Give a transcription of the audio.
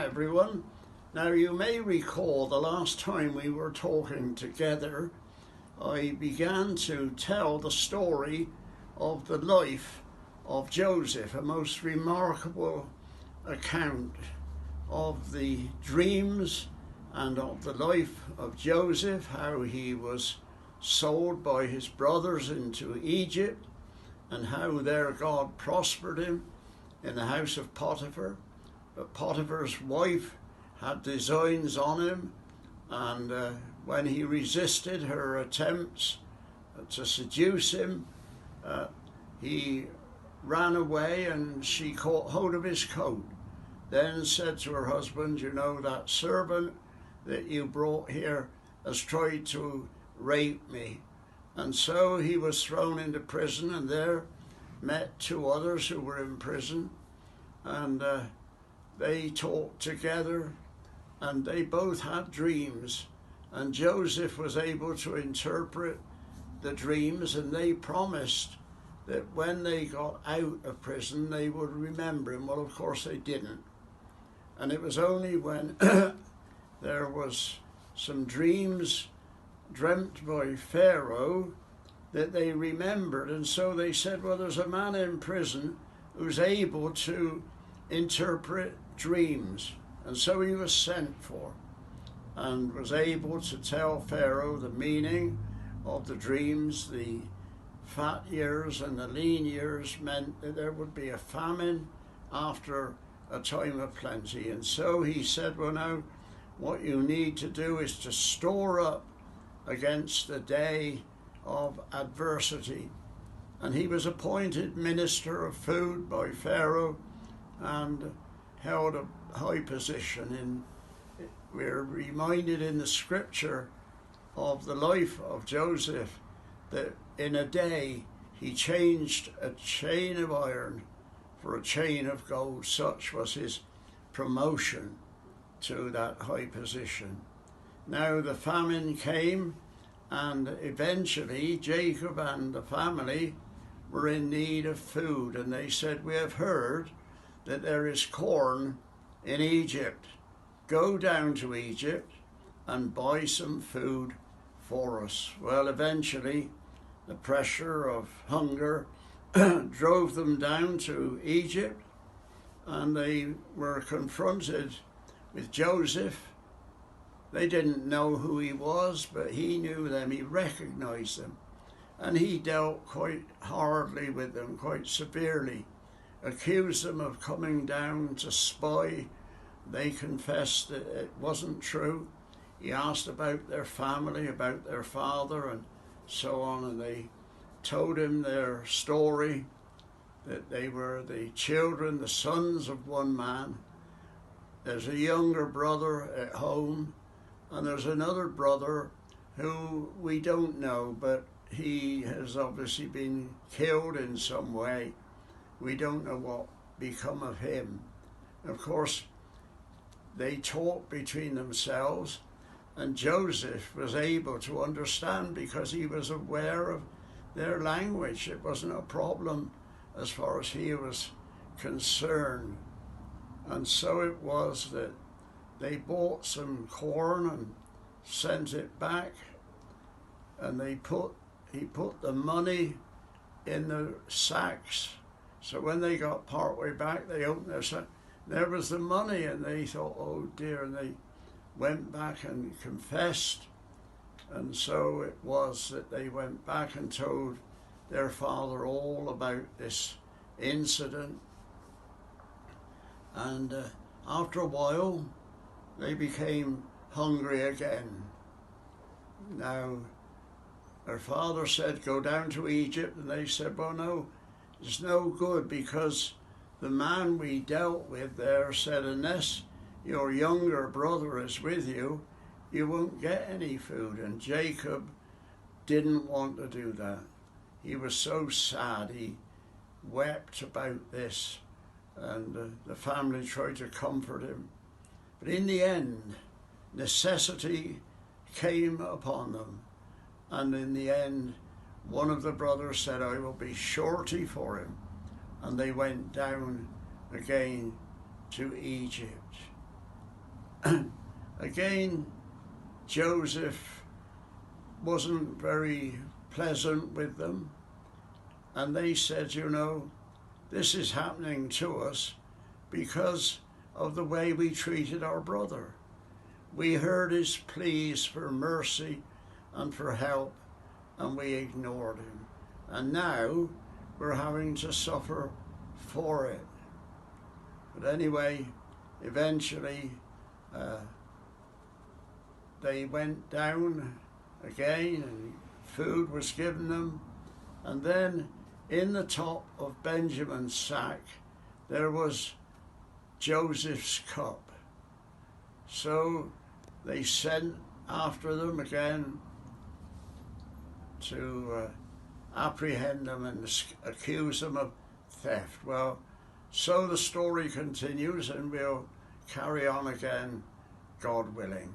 everyone. Now, you may recall the last time we were talking together, I began to tell the story of the life of Joseph, a most remarkable account of the dreams and of the life of Joseph, how he was sold by his brothers into Egypt, and how there God prospered him in the house of Potiphar. But Potiphar's wife had designs on him, and when he resisted her attempts to seduce him, he ran away, and she caught hold of his coat, then said to her husband, "You know, that servant that you brought here has tried to rape me." And so he was thrown into prison, and there met two others who were in prison, and they talked together, and they both had dreams, and Joseph was able to interpret the dreams, and they promised that when they got out of prison they would remember him. Well, of course they didn't, and it was only when there was some dreams dreamt by Pharaoh that they remembered, and so they said, well, there's a man in prison who's able to interpret dreams. And so he was sent for and was able to tell Pharaoh the meaning of the dreams. The fat years and the lean years meant that there would be a famine after a time of plenty. And so he said, well, now what you need to do is to store up against the day of adversity. And he was appointed minister of food by Pharaoh and held a high position. We're reminded in the scripture of the life of Joseph, that in a day he changed a chain of iron for a chain of gold. Such was his promotion to that high position. Now the famine came, and eventually Jacob and the family were in need of food, and they said, we have heard that there is corn in Egypt. Go down to Egypt and buy some food for us. Well, eventually the pressure of hunger drove them down to Egypt, and they were confronted with Joseph. They didn't know who he was, but he knew them, he recognized them, and he dealt quite hardly with them, quite severely, accused them of coming down to spy. They confessed that it wasn't true. He asked about their family, about their father, and so on, and they told him their story, that they were the children, the sons of one man. There's a younger brother at home, and there's another brother who we don't know, but he has obviously been killed in some way. We don't know what become of him. Of course, they talked between themselves, and Joseph was able to understand because he was aware of their language. It wasn't a problem as far as he was concerned. And so it was that they bought some corn and sent it back, and he put the money in the sacks. So when they got partway back, they opened their sack. There was the money, and they thought, oh dear, and they went back and confessed. And so it was that they went back and told their father all about this incident. And after a while, they became hungry again. Now, their father said, go down to Egypt, and they said, well, no, it's no good, because the man we dealt with there said, unless your younger brother is with you, you won't get any food. And Jacob didn't want to do that. He was so sad. He wept about this, and the family tried to comfort him. But in the end, necessity came upon them. And in the end, one of the brothers said, I will be surety for him. And they went down again to Egypt. again, Joseph wasn't very pleasant with them, and they said, you know, this is happening to us because of the way we treated our brother. We heard his pleas for mercy and for help, and we ignored him. And now we're having to suffer for it. But anyway, eventually they went down again and food was given them. And then in the top of Benjamin's sack there was Joseph's cup. So they sent after them again to apprehend them and accuse them of theft. Well, so the story continues, and we'll carry on again, God willing.